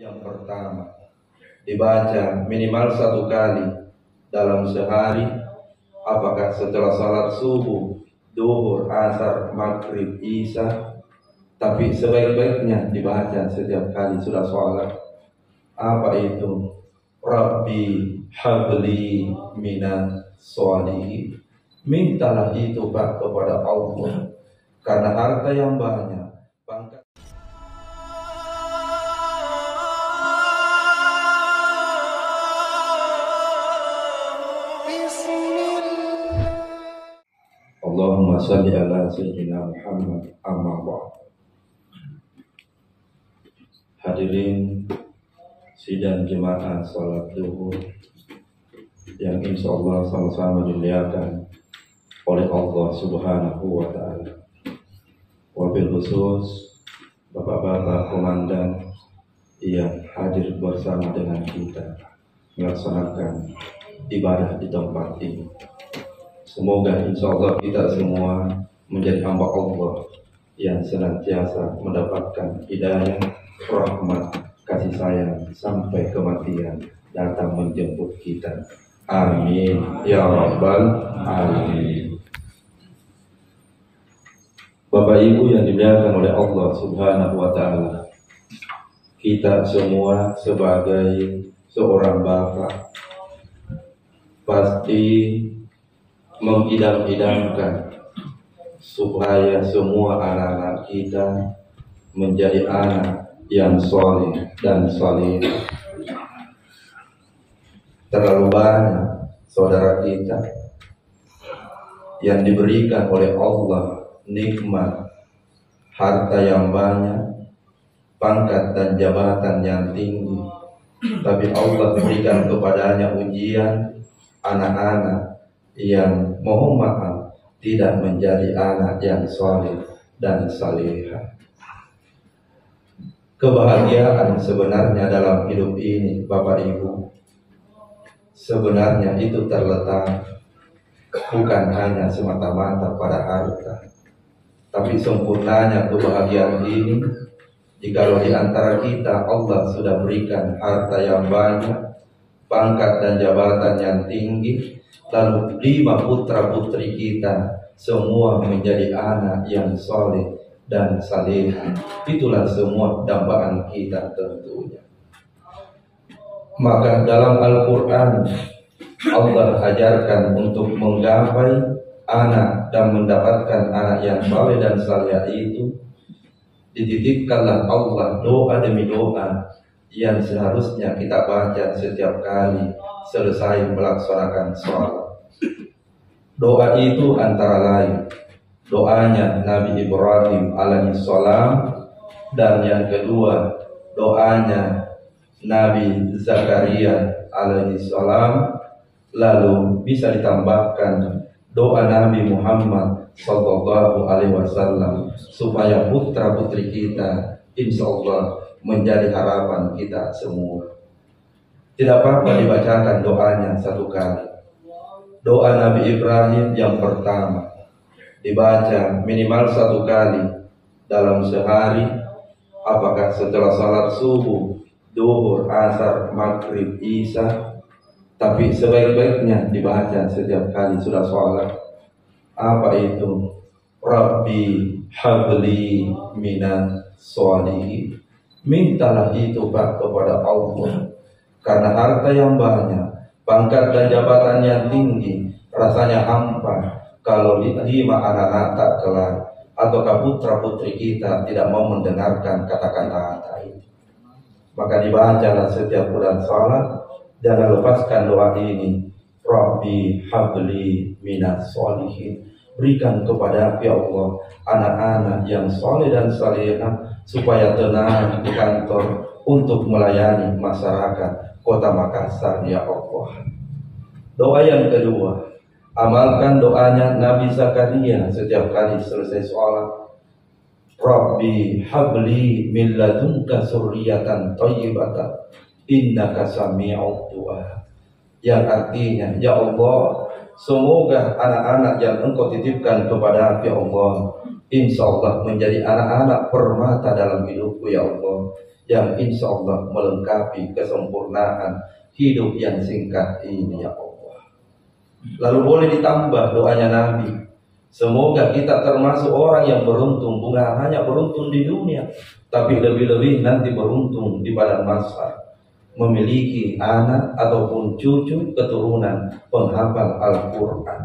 yang pertama dibaca minimal 1 kali dalam sehari, apakah setelah salat subuh, duhur, asar, maghrib, isya, tapi sebaik-baiknya dibaca setiap kali sudah salat. Apa itu? Rabbi habli minas sholihin. Mintalah itu Pak kepada Allah, karena harta yang banyak, pangkat. Allahumma salli ala sayyidina Muhammad amma ba'd. Hadirin sidang jemaah salat duhur yang insyaallah sama-sama dimuliakan oleh Allah Subhanahu wa ta'ala. Wabil khusus Bapak-bapak komandan yang hadir bersama dengan kita melaksanakan ibadah di tempat ini. Semoga insyaallah kita semua menjadi hamba Allah yang senantiasa mendapatkan hidayah, rahmat, kasih sayang sampai kematian datang menjemput kita. Amin ya rabbal alamin. Bapak Ibu yang dimuliakan oleh Allah Subhanahu wa ta'ala, kita semua sebagai seorang bapak pasti mengidam-idamkan supaya semua anak-anak kita menjadi anak yang soleh dan solehah. Terlalu banyak saudara kita yang diberikan oleh Allah nikmat, harta yang banyak, pangkat dan jabatan yang tinggi, tapi Allah berikan kepadanya ujian, anak-anak yang mohon maaf tidak menjadi anak yang soleh dan salihah. Kebahagiaan sebenarnya dalam hidup ini Bapak Ibu, sebenarnya itu terletak bukan hanya semata-mata pada harta, tapi sempurnanya kebahagiaan ini jikalau di antara kita Allah sudah berikan harta yang banyak, pangkat dan jabatan yang tinggi, lalu 5 putra putri kita semua menjadi anak yang soleh dan salehah. Itulah semua dambaan kita tentunya. Maka dalam Al-Quran Allah ajarkan untuk menggapai anak dan mendapatkan anak yang soleh dan salehah itu, dititipkanlah Allah doa demi doa yang seharusnya kita baca setiap kali selesai melaksanakan sholat. Doa itu antara lain doanya Nabi Ibrahim alaihissalam, dan yang kedua doanya Nabi Zakaria alaihissalam, lalu bisa ditambahkan doa Nabi Muhammad sallallahu alaihi wasallam supaya putra putri kita insyaallah menjadi harapan kita semua. Tidak apa-apa dibacakan doanya 1 kali. Doa Nabi Ibrahim yang pertama dibaca minimal 1 kali dalam sehari, apakah setelah salat subuh, duhur, asar, maghrib, isya, tapi sebaik-baiknya dibaca setiap kali sudah salat. Apa itu? Rabbi habli minas sholihin. Mintalah itu Pak kepada Allah, karena harta yang banyak, pangkat dan jabatan yang tinggi, rasanya hampa kalau 5 anak-anak tak kelak, ataukah putra putri kita tidak mau mendengarkan kata-kata itu. Maka dibacalah setiap bulan salat, jangan lepaskan doa ini. Rabbi habli minas sholihin. Berikan kepada ya Allah anak-anak yang soleh dan salehah, supaya tenang di kantor untuk melayani masyarakat Kota Makassar ya Allah. Doa yang kedua, amalkan doanya Nabi Zakaria setiap kali selesai sholat. Rabbi habli min ladunka dzurriyyatan thayyibatan innaka sami'ud du'a. Yang artinya, ya Allah, semoga anak-anak yang Engkau titipkan kepada ya Allah, insya Allah menjadi anak-anak permata dalam hidupku ya Allah. yang insya Allah melengkapi kesempurnaan hidup yang singkat ini ya Allah. Lalu boleh ditambah doanya Nabi, semoga kita termasuk orang yang beruntung, bukan hanya beruntung di dunia, tapi lebih-lebih nanti beruntung di padang mahsyar, memiliki anak ataupun cucu keturunan penghafal Al-Quran.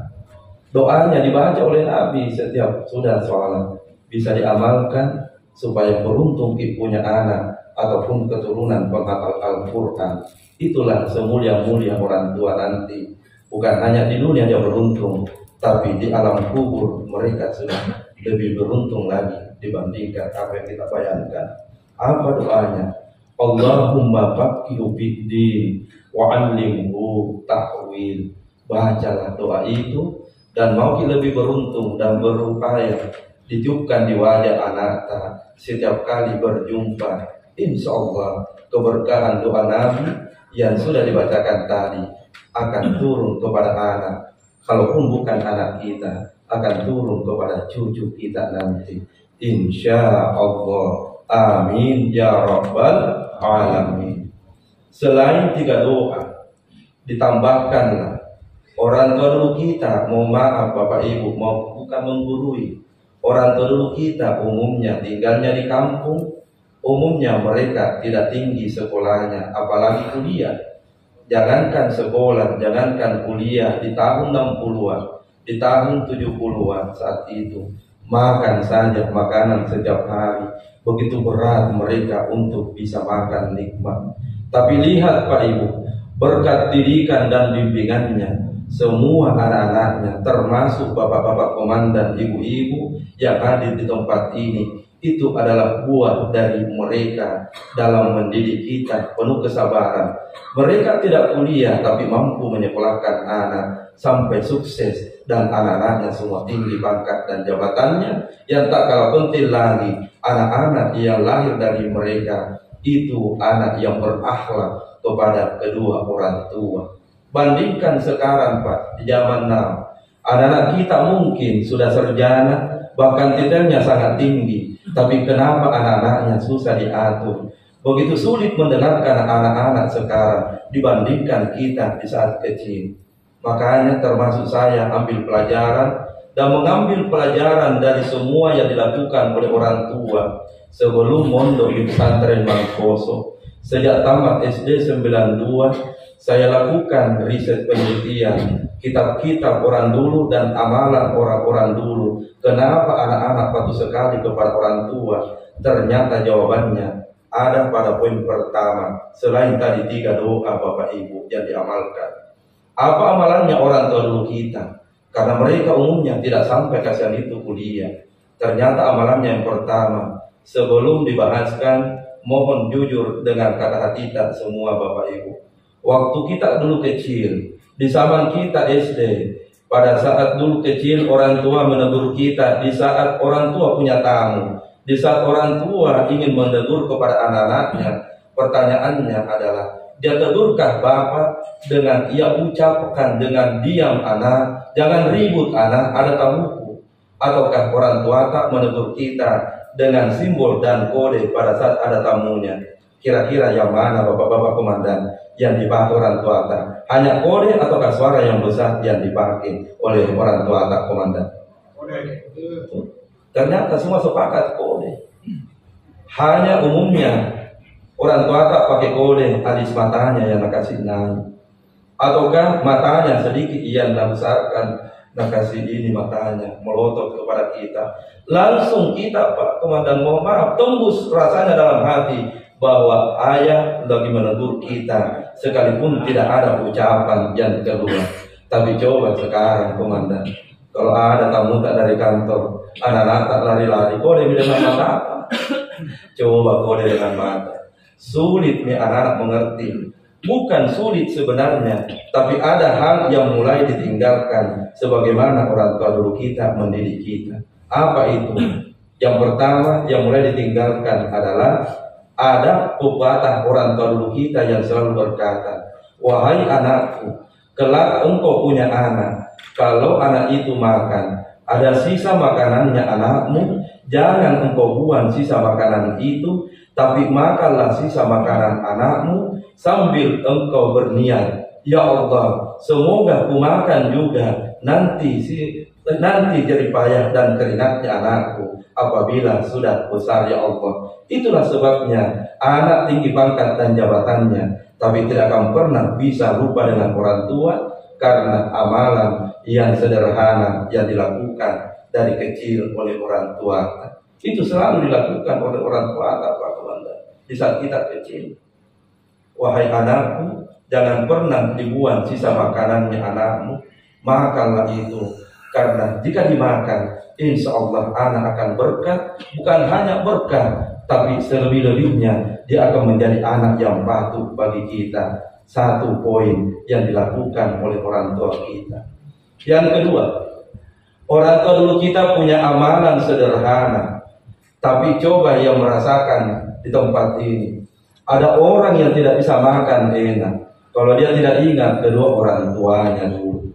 Doanya dibaca oleh Nabi setiap sudah sholat, bisa diamalkan supaya beruntung punya anak ataupun keturunan penghafal Al-Quran. Itulah semulia-mulia orang tua nanti. Bukan hanya di dunia dia beruntung, tapi di alam kubur mereka sudah lebih beruntung lagi dibandingkan apa yang kita bayangkan. Apa doanya? Allahumma faqihu fiddin wa 'allimhu ta'wil. Bacalah doa itu dan mau lebih beruntung dan berupaya ditiupkan di wajah anak setiap kali berjumpa. Insya Allah keberkahan doa Nabi yang sudah dibacakan tadi akan turun kepada anak. Kalaupun bukan anak kita, akan turun kepada cucu kita nanti. Insya Allah. Amin ya rabbal alamin. Selain 3 doa, ditambahkanlah orang tua dulu kita, mohon maaf Bapak Ibu, mau bukan menggurui. Orang tua dulu kita umumnya tinggalnya di kampung, umumnya mereka tidak tinggi sekolahnya, apalagi kuliah. Jangankan sekolah, jangankan kuliah di tahun 60-an, di tahun 70-an saat itu, makan saja makanan setiap hari begitu berat mereka untuk bisa makan nikmat. Tapi lihat Pak Ibu, berkat didikan dan bimbingannya, semua anak-anaknya termasuk bapak-bapak komandan, ibu-ibu yang hadir di tempat ini, itu adalah buah dari mereka dalam mendidik kita penuh kesabaran. Mereka tidak kuliah tapi mampu menyekolahkan anak sampai sukses, dan anak-anaknya semua tinggi pangkat dan jabatannya. Yang tak kalah penting lagi, anak-anak yang lahir dari mereka itu anak yang berakhlak kepada kedua orang tua. Bandingkan sekarang Pak, di zaman now, anak-anak kita mungkin sudah sarjana, bahkan titelnya sangat tinggi, tapi kenapa anak-anaknya susah diatur? Begitu sulit mendengarkan anak-anak sekarang dibandingkan kita di saat kecil. Makanya termasuk saya ambil pelajaran dan mengambil pelajaran dari semua yang dilakukan oleh orang tua sebelum mondok di pesantren Mangkoso. Sejak tamat SD 92, saya lakukan riset penelitian kitab-kitab orang dulu dan amalan orang-orang dulu. Kenapa anak-anak patuh sekali kepada orang tua? Ternyata jawabannya ada pada poin pertama, selain tadi 3 doa Bapak Ibu yang diamalkan. Apa amalannya orang tua dulu kita? Karena mereka umumnya tidak sampai kasihan itu kuliah. Ternyata amalannya yang pertama, sebelum dibahaskan, mohon jujur dengan kata hati tak semua Bapak Ibu. Waktu kita dulu kecil, di zaman kita SD, pada saat dulu kecil orang tua menegur kita, di saat orang tua punya tamu, di saat orang tua ingin menegur kepada anak-anaknya, pertanyaannya adalah, dia tegurkah Bapak dengan ia ucapkan dengan diam anak, jangan ribut anak, ada tamuku? Ataukah orang tua tak menegur kita dengan simbol dan kode pada saat ada tamunya? Kira-kira yang mana Bapak-bapak komandan yang dipakai orang tua tak? Hanya kode ataukah suara yang besar yang dipakai oleh orang tua tak komandan? Kode. Ternyata semua sepakat kode. Hanya umumnya orang tua tak pakai kode, alis matanya yang nak kasih naik, ataukah matanya sedikit yang nak besarkan, nak kasih ini matanya melotot kepada kita. Langsung kita Pak Komandan, mohon maaf, tembus rasanya dalam hati bahwa ayah lagi menegur kita, sekalipun tidak ada ucapan yang keluar. Tapi coba sekarang Komandan, kalau ada tamu tak dari kantor, anak-anak tak lari-lari, kode dengan mata apa? Coba kode dengan mata. Sulit nih anak-anak mengerti. Bukan sulit sebenarnya, tapi ada hal yang mulai ditinggalkan sebagaimana orang tua dulu kita mendidik kita. Apa itu? Yang pertama yang mulai ditinggalkan adalah ada pepatah orang tua dulu kita yang selalu berkata, wahai anakku, kelak engkau punya anak, kalau anak itu makan, ada sisa makanannya anakmu, jangan engkau buang sisa makanan itu, tapi makanlah sisa makanan anakmu sambil engkau berniat, ya Allah, semoga ku makan juga nanti jadi payah dan keringatnya anakku apabila sudah besar, ya Allah. Itulah sebabnya anak tinggi pangkat dan jabatannya, tapi tidak akan pernah bisa lupa dengan orang tua karena amalan yang sederhana yang dilakukan dari kecil oleh orang tua. Itu selalu dilakukan oleh orang tua, Pak Komandan, di saat kita kecil. Wahai anakku, jangan pernah dibuang sisa makanannya anakmu, makanlah itu. Karena jika dimakan, insya Allah anak akan berkah. Bukan hanya berkah, tapi selebih-lebihnya dia akan menjadi anak yang patuh bagi kita. Satu poin yang dilakukan oleh orang tua kita. Yang kedua, orang tua dulu kita punya amalan sederhana, tapi coba yang merasakan di tempat ini. Ada orang yang tidak bisa makan enak kalau dia tidak ingat kedua orang tuanya dulu.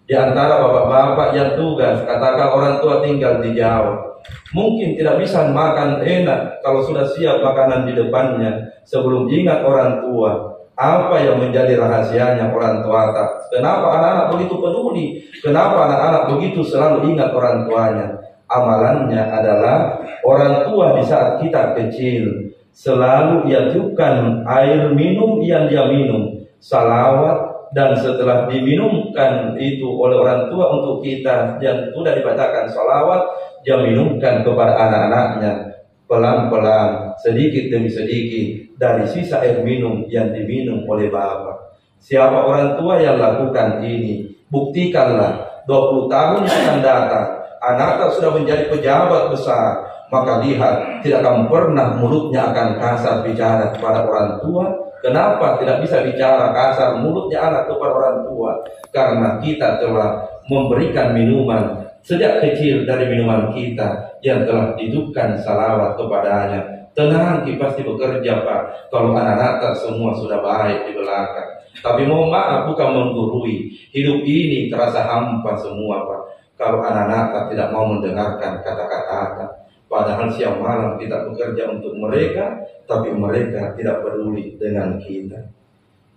Di antara bapak-bapak yang tugas, katakan orang tua tinggal di Jawa, mungkin tidak bisa makan enak kalau sudah siap makanan di depannya sebelum ingat orang tua. Apa yang menjadi rahasianya orang tua? Kenapa anak-anak begitu peduli? Kenapa anak-anak begitu selalu ingat orang tuanya? Amalannya adalah orang tua di saat kita kecil selalu iajukan air minum yang dia minum, salawat, dan setelah diminumkan itu oleh orang tua untuk kita yang sudah dibacakan salawat, dia minumkan kepada anak-anaknya pelan-pelan, sedikit demi sedikit dari sisa air minum yang diminum oleh bapak. Siapa orang tua yang lakukan ini, buktikanlah 20 tahun akan datang, anak sudah menjadi pejabat besar, maka lihat, tidak akan pernah mulutnya akan kasar bicara kepada orang tua. Kenapa tidak bisa bicara kasar mulutnya anak kepada orang tua? Karena kita telah memberikan minuman sejak kecil dari minuman kita yang telah dihidupkan salawat kepadanya. Tenang, kita pasti bekerja, Pak, kalau anak-anak semua sudah baik di belakang. Tapi mohon maaf, bukan menggurui. Hidup ini terasa hampa semua, Pak, kalau anak-anak tidak mau mendengarkan kata-kata. Padahal siang malam kita bekerja untuk mereka, tapi mereka tidak peduli dengan kita.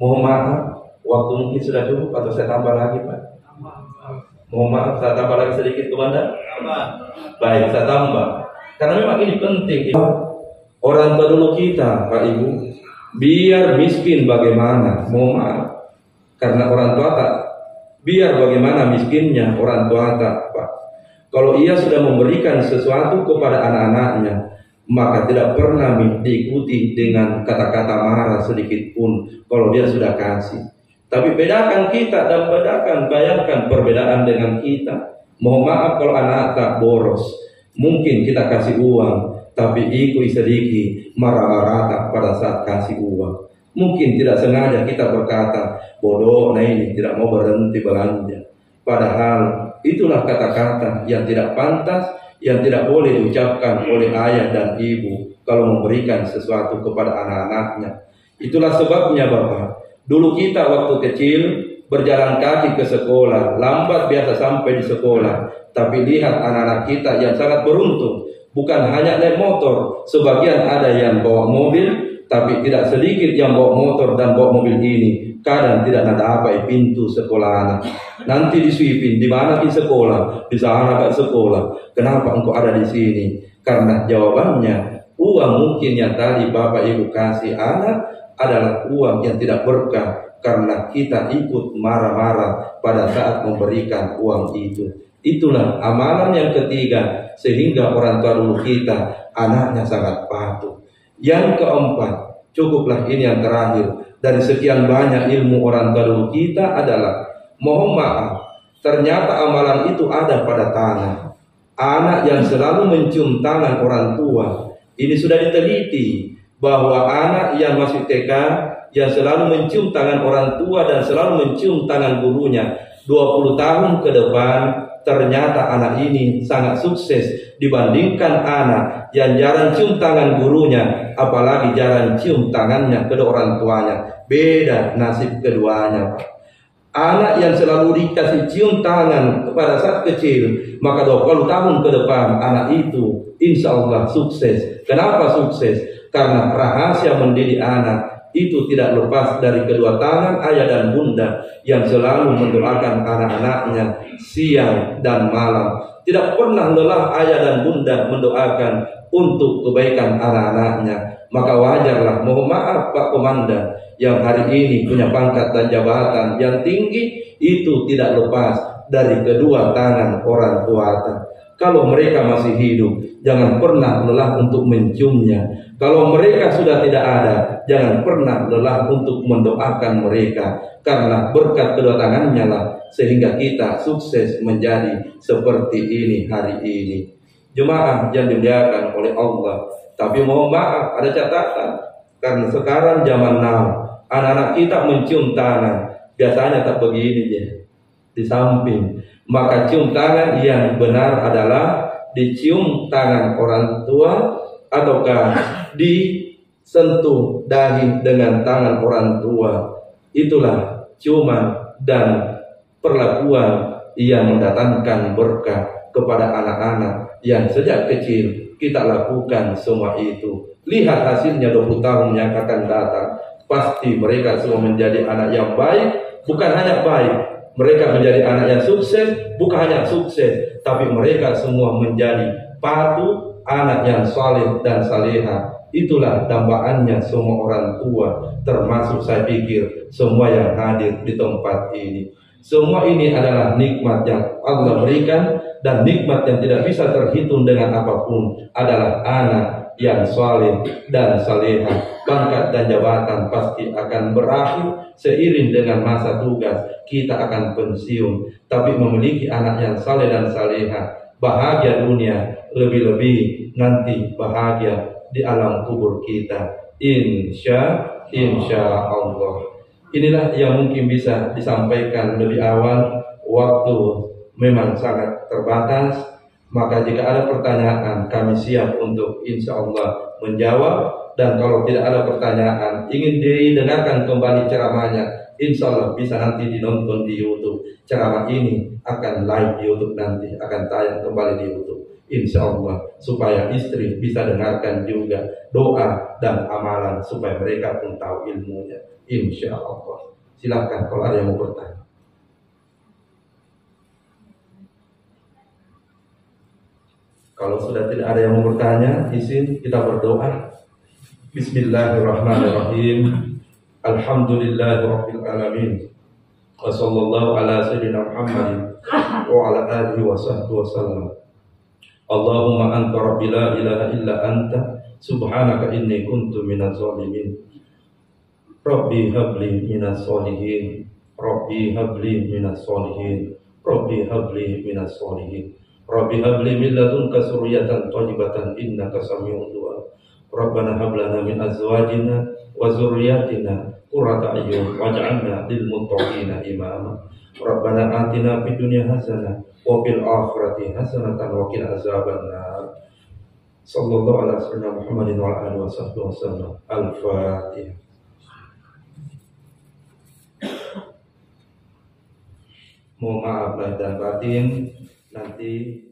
Mohon maaf, waktu mungkin sudah cukup atau saya tambah lagi, Pak? Mohon maaf, saya tambah lagi sedikit, Komandan. Baik, saya tambah. Karena memang ini penting. Orang tua dulu kita, Pak Ibu, biar miskin bagaimana, mohon maaf. Karena orang tua tak, biar bagaimana miskinnya orang tua tak, Pak. Kalau ia sudah memberikan sesuatu kepada anak-anaknya, maka tidak pernah diikuti dengan kata-kata marah sedikit pun kalau dia sudah kasih. Tapi bedakan kita dan bayangkan perbedaan dengan kita. Mohon maaf kalau anak tak boros. Mungkin kita kasih uang, tapi ikut sedikit marah-marah pada saat kasih uang. Mungkin tidak sengaja kita berkata, bodoh, nah ini tidak mau berhenti belanja. Padahal itulah kata-kata yang tidak pantas, yang tidak boleh diucapkan oleh ayah dan ibu kalau memberikan sesuatu kepada anak-anaknya. Itulah sebabnya Bapak, dulu kita waktu kecil berjalan kaki ke sekolah, lambat biasa sampai di sekolah. Tapi lihat anak-anak kita yang sangat beruntung, bukan hanya naik motor, sebagian ada yang bawa mobil, tapi tidak sedikit yang bawa motor dan bawa mobil ini. Kadang tidak ada apa pintu sekolah anak. Nanti diswipin, di mana di sekolah, di sana ke sekolah. Kenapa engkau ada di sini? Karena jawabannya, uang mungkin yang tadi Bapak Ibu kasih anak adalah uang yang tidak berkah. Karena kita ikut marah-marah pada saat memberikan uang itu. Itulah amalan yang ketiga, sehingga orang tua dulu kita, anaknya sangat patuh. Yang keempat, cukuplah ini yang terakhir. Dari sekian banyak ilmu orang tua dulu kita adalah, mohon maaf, ternyata amalan itu ada pada tangan. Anak yang selalu mencium tangan orang tua, ini sudah diteliti bahwa anak yang masih TK, yang selalu mencium tangan orang tua dan selalu mencium tangan gurunya, 20 tahun ke depan, ternyata anak ini sangat sukses dibandingkan anak yang jarang cium tangan gurunya, apalagi jarang cium tangannya kedua orang tuanya. Beda nasib keduanya. Anak yang selalu dikasih cium tangan pada saat kecil, maka 20 tahun ke depan anak itu insya Allah sukses. Kenapa sukses? Karena rahasia mendidik anak itu tidak lepas dari kedua tangan ayah dan bunda yang selalu mendoakan anak-anaknya siang dan malam. Tidak pernah lelah ayah dan bunda mendoakan untuk kebaikan anak-anaknya. Maka wajarlah, mohon maaf Pak Komandan, yang hari ini punya pangkat dan jabatan yang tinggi, itu tidak lepas dari kedua tangan orang tua. Kalau mereka masih hidup, jangan pernah lelah untuk menciumnya. Kalau mereka sudah tidak ada, jangan pernah lelah untuk mendoakan mereka. Karena berkat kedua tangannya lah sehingga kita sukses menjadi seperti ini hari ini. Jemaah yang dimuliakan oleh Allah. Tapi mohon maaf, ada catatan. Karena sekarang zaman now, anak-anak kita mencium tangan, biasanya tak begini ya, di samping. Maka cium tangan yang benar adalah dicium tangan orang tua ataukah disentuh dahi dengan tangan orang tua. Itulah ciuman dan perlakuan yang mendatangkan berkah kepada anak-anak yang sejak kecil kita lakukan semua itu. Lihat hasilnya 20 tahun yang akan datang. Pasti mereka semua menjadi anak yang baik. Bukan hanya baik, mereka menjadi anak yang sukses. Bukan hanya sukses, tapi mereka semua menjadi patuh, anak yang saleh dan saleha. Itulah dambaannya semua orang tua, termasuk saya pikir semua yang hadir di tempat ini. Semua ini adalah nikmat yang Allah berikan, dan nikmat yang tidak bisa terhitung dengan apapun adalah anak yang saleh dan saleha. Pangkat dan jabatan pasti akan berakhir seiring dengan masa tugas, kita akan pensiun. Tapi memiliki anak yang saleh dan saleha, bahagia dunia, lebih-lebih nanti bahagia di alam kubur kita, insya Allah. Inilah yang mungkin bisa disampaikan lebih awal. Waktu memang sangat terbatas, maka jika ada pertanyaan kami siap untuk insya Allah menjawab. Dan kalau tidak ada pertanyaan, ingin didengarkan kembali ceramahnya, insya Allah bisa nanti dinonton di YouTube. Ceramah ini akan live di YouTube, nanti akan tayang kembali di YouTube, insya Allah, supaya istri bisa dengarkan juga doa dan amalan supaya mereka pun tahu ilmunya, insya Allah. Silakan kalau ada yang mau bertanya. Kalau sudah tidak ada yang mau bertanya, izin kita berdoa. Bismillahirrahmanirrahim. Alhamdulillahirabbil alamin. Wa sallallahu ala sayyidina Muhammadin wa ala alihi wa sahbihi wasallam. Allahumma anta rabbi la ilaha illa anta subhanaka inni kuntu minaz zalimin. Rabbi habli minas solihin. Rabbi habli minas solihin. Rabbi habli minas solihin. Rabbi habli min ladunka dzurriyyatan thayyibatan innaka sami'ud du'a. Rabbana hab lana min azwajina wa dzurriyyatina qurrata a'yun waj'alna lil muttaqina imama. Rabbana atina fid dunya hasanah wa fil akhirati hasanatan wa qina azabannar. Sallallahu alaihi wasallam Muhammadin wa ala alihi wasallam. Al-Fatihah. Mohon maaf lahir dan batin, nanti